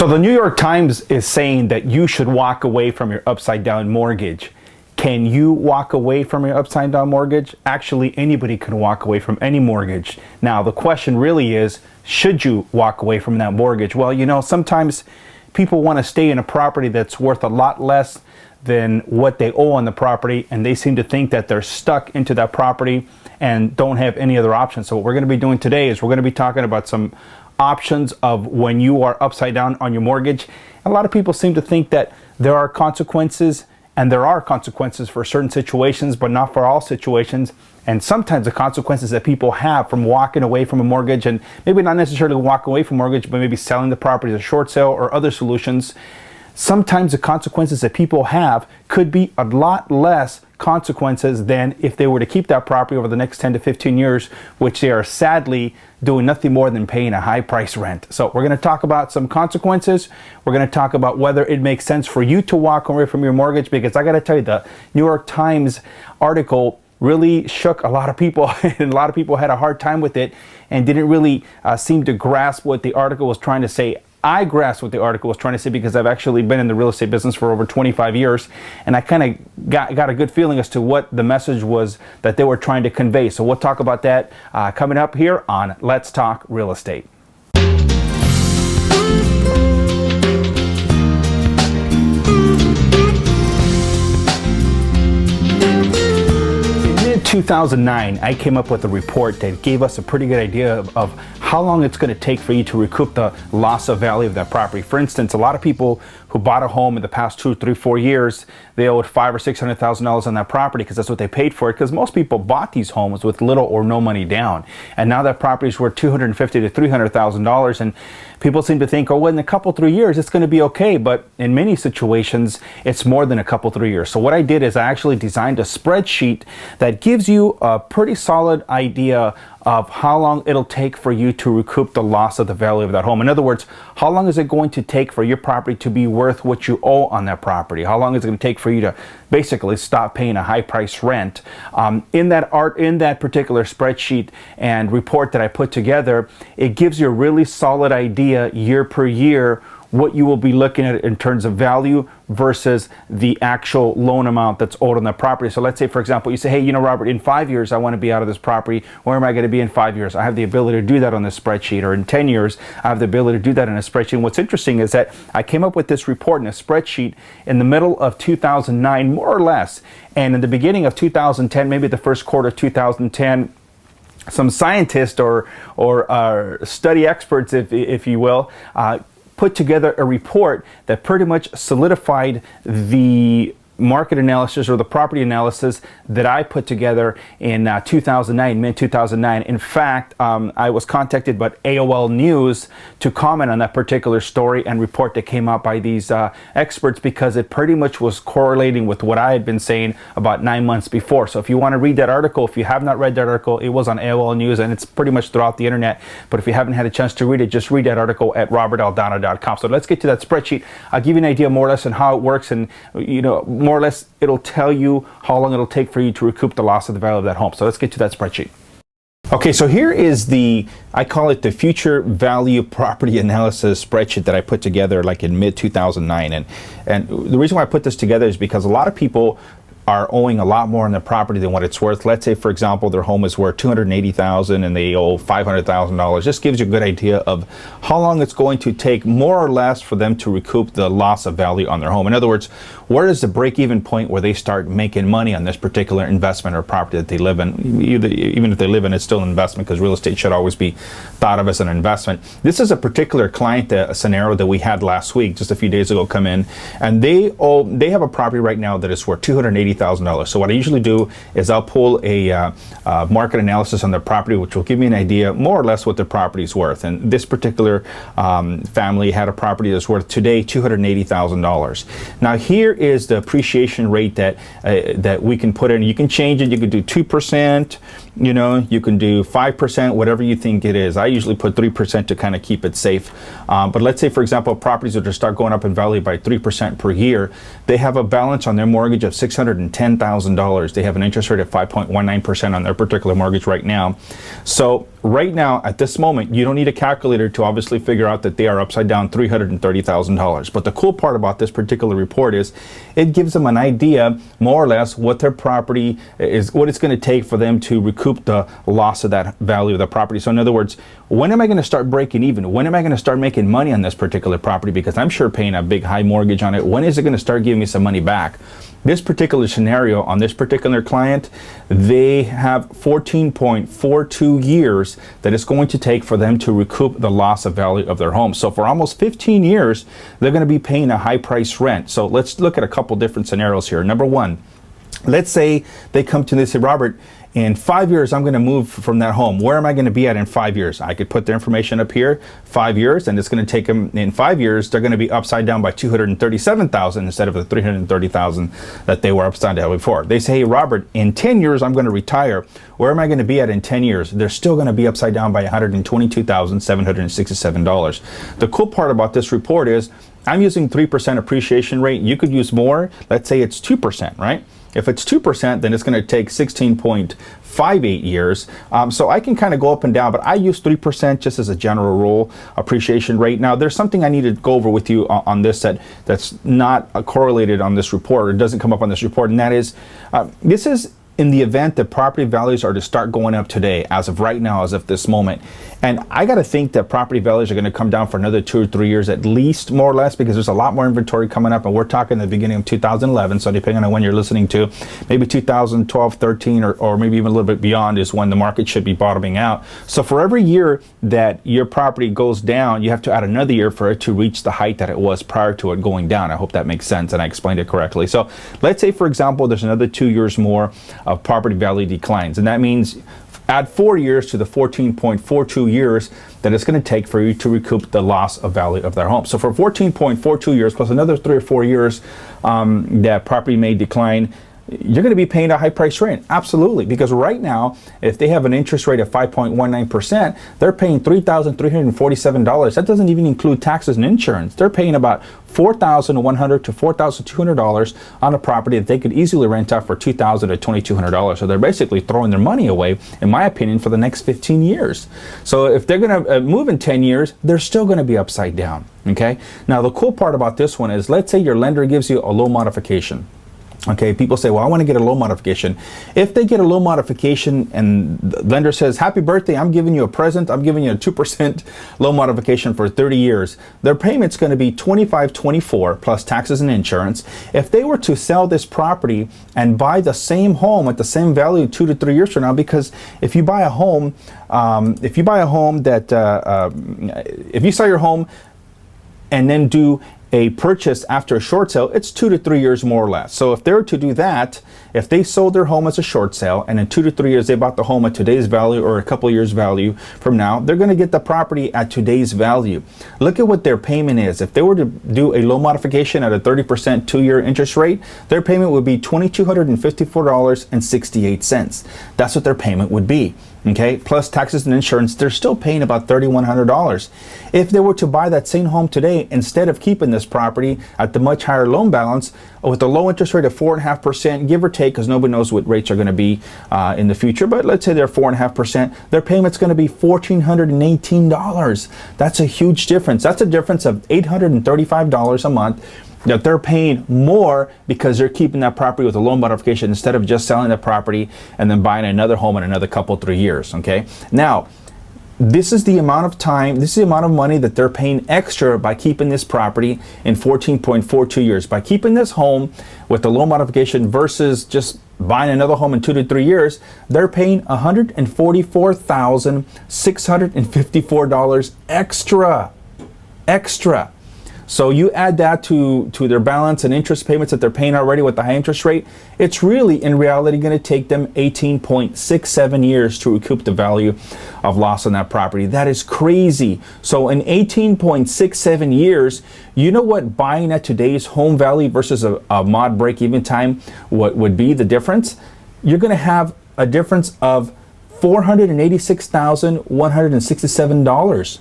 So the New York Times is saying that you should walk away from your upside down mortgage. Can you walk away from your upside down mortgage? Actually, anybody can walk away from any mortgage. Now, the question really is, should you walk away from that mortgage? Well, you know, sometimes people want to stay in a property that's worth a lot less than what they owe on the property, and they seem to think that they're stuck into that property and don't have any other options. So what we're going to be doing today is we're going to be talking about some options of when you are upside down on your mortgage. A lot of people seem to think that there are consequences, and there are consequences for certain situations, but not for all situations. And sometimes the consequences that people have from walking away from a mortgage, and maybe not necessarily walking away from mortgage, but maybe selling the property as a short sale or other solutions, sometimes the consequences that people have could be a lot less consequences than if they were to keep that property over the next 10 to 15 years, which they are sadly doing nothing more than paying a high price rent. So we're going to talk about some consequences. We're going to talk about whether it makes sense for you to walk away from your mortgage, because I got to tell you, the New York Times article really shook a lot of people, and a lot of people had a hard time with it and didn't really seem to grasp what the article was trying to say. I grasped what the article was trying to say because I've actually been in the real estate business for over 25 years, and I kind of got a good feeling as to what the message was that they were trying to convey. So we'll talk about that coming up here on Let's Talk Real Estate. 2009, I came up with a report that gave us a pretty good idea of how long it's going to take for you to recoup the loss of value of that property. For instance, a lot of people who bought a home in the past 2, 3, 4 years, they owed $500,000 or $600,000 on that property because that's what they paid for it. Because most people bought these homes with little or no money down, and now that property is worth $250,000 to $300,000, and people seem to think, oh, well, in a couple, 3 years, it's going to be okay. But in many situations, it's more than a couple, 3 years. So what I did is I actually designed a spreadsheet that gives you a pretty solid idea of how long it'll take for you to recoup the loss of the value of that home. In other words, how long is it going to take for your property to be worth what you owe on that property? How long is it going to take for you to basically stop paying a high price rent? In that particular spreadsheet and report that I put together, it gives you a really solid idea year per year what you will be looking at in terms of value versus the actual loan amount that's owed on the property. So let's say, for example, you say, hey, you know, Robert, in 5 years, I want to be out of this property. Where am I going to be in 5 years? I have the ability to do that on this spreadsheet. Or in 10 years, I have the ability to do that in a spreadsheet. And what's interesting is that I came up with this report in a spreadsheet in the middle of 2009, more or less. And in the beginning of 2010, maybe the first quarter of 2010, some scientists or study experts, if you will, put together a report that pretty much solidified the market analysis or the property analysis that I put together in 2009, mid-2009. In fact, I was contacted by AOL News to comment on that particular story and report that came out by these experts, because it pretty much was correlating with what I had been saying about 9 months before. So if you want to read that article, if you have not read that article, it was on AOL News and it's pretty much throughout the internet. But if you haven't had a chance to read it, just read that article at robertaldana.com. So let's get to that spreadsheet. I'll give you an idea more or less on how it works, and you know, more or less it'll tell you how long it'll take for you to recoup the loss of the value of that home. So let's get to that spreadsheet. Okay, so here is I call it the future value property analysis spreadsheet that I put together like in mid 2009. And the reason why I put this together is because a lot of people are owing a lot more on their property than what it's worth. Let's say, for example, their home is worth $280,000 and they owe $500,000. Just gives you a good idea of how long it's going to take, more or less, for them to recoup the loss of value on their home. In other words, where is the break-even point where they start making money on this particular investment or property that they live in? Even if they live in, it's still an investment, because real estate should always be thought of as an investment. This is a particular client scenario that we had last week, just a few days ago, come in, and they have a property right now that is worth $280,000. So what I usually do is I'll pull a market analysis on their property, which will give me an idea more or less what their property is worth. And this particular family had a property that's worth today $280,000. Now here is the appreciation rate that we can put in. You can change it. You can do 2%. You know, you can do 5%, whatever you think it is. I usually put 3% to kind of keep it safe. But let's say, for example, properties that start going up in value by 3% per year, they have a balance on their mortgage of $610,000. They have an interest rate of 5.19% on their particular mortgage right now. So right now, at this moment, you don't need a calculator to obviously figure out that they are upside down $330,000. But the cool part about this particular report is it gives them an idea, more or less, what their property is, what it's going to take for them to recoup the loss of that value of the property. So in other words, when am I going to start breaking even? When am I going to start making money on this particular property? Because I'm sure paying a big high mortgage on it. When is it going to start giving me some money back? This particular scenario on this particular client, they have 14.42 years that it's going to take for them to recoup the loss of value of their home. So for almost 15 years, they're going to be paying a high price rent. So let's look at a couple different scenarios here. Number one, let's say they come to me and say, Robert, in 5 years, I'm going to move from that home. Where am I going to be at in 5 years? I could put their information up here, 5 years, and it's going to take them in 5 years. They're going to be upside down by $237,000 instead of the $330,000 that they were upside down before. They say, hey, Robert, in 10 years, I'm going to retire. Where am I going to be at in 10 years? They're still going to be upside down by $122,767. The cool part about this report is I'm using 3% appreciation rate. You could use more. Let's say it's 2%, right? If it's 2%, then it's going to take 16.58 years. So I can kind of go up and down, but I use 3% just as a general rule, appreciation rate. Now, there's something I need to go over with you on this that's not correlated on this report, or it doesn't come up on this report, and that is, this is in the event that property values are to start going up today, as of right now, as of this moment. And I got to think that property values are going to come down for another 2 or 3 years at least, more or less, because there's a lot more inventory coming up, and we're talking the beginning of 2011. So depending on when you're listening to, maybe 2012, 13, or maybe even a little bit beyond is when the market should be bottoming out. So for every year that your property goes down, you have to add another year for it to reach the height that it was prior to it going down. I hope that makes sense and I explained it correctly. So let's say, for example, there's another 2 years more of property value declines, and that means add 4 years to the 14.42 years that it's going to take for you to recoup the loss of value of their home. So for 14.42 years plus another 3 or 4 years that property may decline, you're going to be paying a high price rent. Absolutely. Because right now, if they have an interest rate of 5.19%, they're paying $3,347. That doesn't even include taxes and insurance. They're paying about $4,100 to $4,200 on a property that they could easily rent out for $2,000 to $2,200. So they're basically throwing their money away, in my opinion, for the next 15 years. So if they're going to move in 10 years, they're still going to be upside down. Okay. Now, the cool part about this one is, let's say your lender gives you a loan modification. Okay, people say, well, I want to get a loan modification. If they get a loan modification and the lender says, happy birthday, I'm giving you a present, I'm giving you a 2% loan modification for 30 years, their payment's going to be $25.24 plus taxes and insurance. If they were to sell this property and buy the same home at the same value 2 to 3 years from now, because if you buy a home, if you sell your home and then do a purchase after a short sale, it's 2 to 3 years more or less. So if they were to do that, if they sold their home as a short sale and in 2 to 3 years they bought the home at today's value or a couple of years value from now, they're going to get the property at today's value. Look at what their payment is. If they were to do a loan modification at a 30% 2-year interest rate, their payment would be $2,254.68. That's what their payment would be. Okay, plus taxes and insurance, they're still paying about $3,100. If they were to buy that same home today, instead of keeping this property at the much higher loan balance, with a low interest rate of 4.5%, give or take, because nobody knows what rates are going to be in the future, but let's say they're 4.5%, their payment's going to be $1,418. That's a huge difference. That's a difference of $835 a month that they're paying more because they're keeping that property with a loan modification instead of just selling the property and then buying another home in another couple, 3 years. Okay. Now, this is the amount of time, this is the amount of money that they're paying extra by keeping this property in 14.42 years. By keeping this home with the loan modification versus just buying another home in 2 to 3 years, they're paying $144,654 extra. So you add that to their balance and interest payments that they're paying already with the high interest rate, it's really in reality going to take them 18.67 years to recoup the value of loss on that property. That is crazy. So in 18.67 years, you know what buying at today's home value versus a mod break-even time, what would be the difference? You're going to have a difference of $486,167.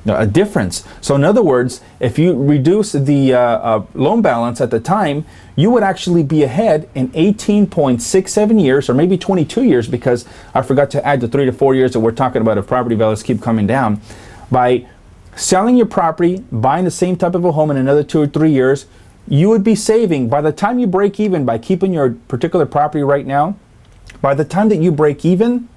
a difference. So in other words, if you reduce the loan balance at the time, you would actually be ahead in 18.67 years, or maybe 22 years, because I forgot to add the 3 to 4 years that we're talking about if property values keep coming down. By selling your property, buying the same type of a home in another 2 or 3 years, you would be saving, by the time you break even, by keeping your particular property right now, by the time that you break even,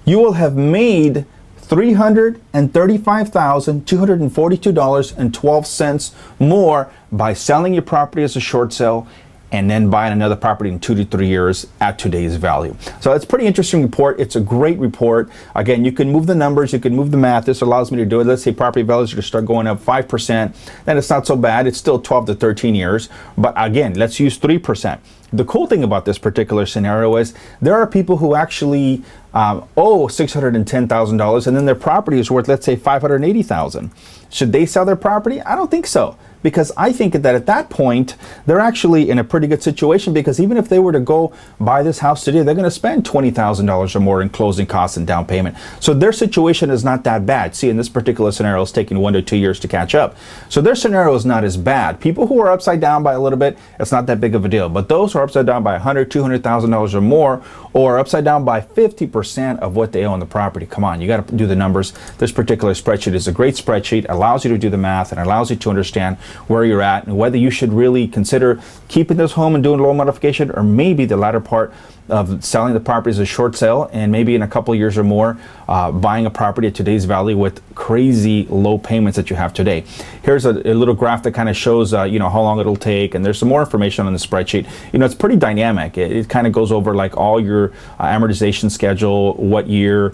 you will have made $335,242.12 more by selling your property as a short sale and then buying another property in 2 to 3 years at today's value. So it's a pretty interesting report. It's a great report. Again, you can move the numbers, you can move the math. This allows me to do it. Let's say property values are going to start going up 5%, then it's not so bad. It's still 12 to 13 years. But again, let's use 3%. The cool thing about this particular scenario is there are people who actually owe $610,000 and then their property is worth, let's say, $580,000. Should they sell their property? I don't think so. Because I think that at that point, they're actually in a pretty good situation, because even if they were to go buy this house today, they're going to spend $20,000 or more in closing costs and down payment. So their situation is not that bad. See, in this particular scenario, it's taking 1 to 2 years to catch up. So their scenario is not as bad. People who are upside down by a little bit, it's not that big of a deal. But those who are upside down by $100,000, $200,000 or more, or upside down by 50% of what they owe on the property, come on, you got to do the numbers. This particular spreadsheet is a great spreadsheet, allows you to do the math and allows you to understand where you're at and whether you should really consider keeping this home and doing a loan modification, or maybe the latter part of selling the property as a short sale and maybe in a couple of years or more buying a property at today's value with crazy low payments that you have today. Here's a little graph that kind of shows how long it'll take, and there's some more information on the spreadsheet. It's pretty dynamic. It kind of goes over like all your amortization schedule, what year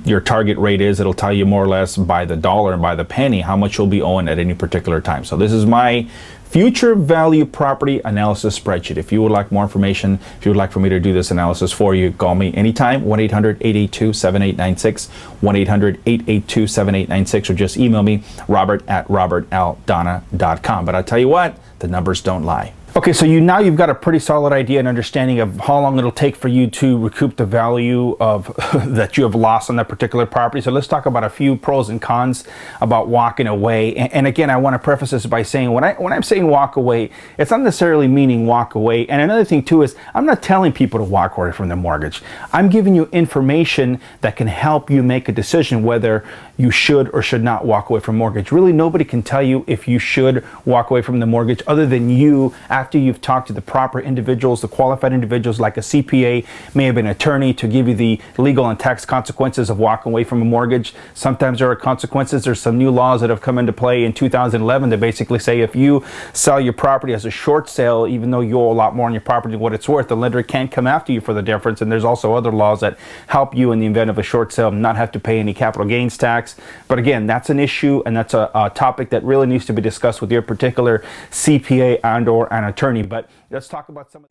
your target rate is. It'll tell you more or less by the dollar and by the penny how much you'll be owing at any particular time. So this is my future value property analysis spreadsheet. If you would like more information, if you would like for me to do this analysis for you, call me anytime, 1-800-882-7896, 1-800-882-7896, or just email me, robert@robertaldana.com. But I'll tell you what, the numbers don't lie. Okay, so now you've got a pretty solid idea and understanding of how long it'll take for you to recoup the value of that you have lost on that particular property. So let's talk about a few pros and cons about walking away. And again, I want to preface this by saying when I'm saying walk away, it's not necessarily meaning walk away. And another thing too is I'm not telling people to walk away from their mortgage. I'm giving you information that can help you make a decision whether you should or should not walk away from mortgage. Really, nobody can tell you if you should walk away from the mortgage other than you, after you've talked to the proper individuals, the qualified individuals like a CPA, may have an attorney, to give you the legal and tax consequences of walking away from a mortgage. Sometimes there are consequences. There's some new laws that have come into play in 2011 that basically say if you sell your property as a short sale, even though you owe a lot more on your property than what it's worth, the lender can't come after you for the difference. And there's also other laws that help you in the event of a short sale not have to pay any capital gains tax. But again, that's an issue, and that's a topic that really needs to be discussed with your particular CPA and or an attorney. But let's talk about some of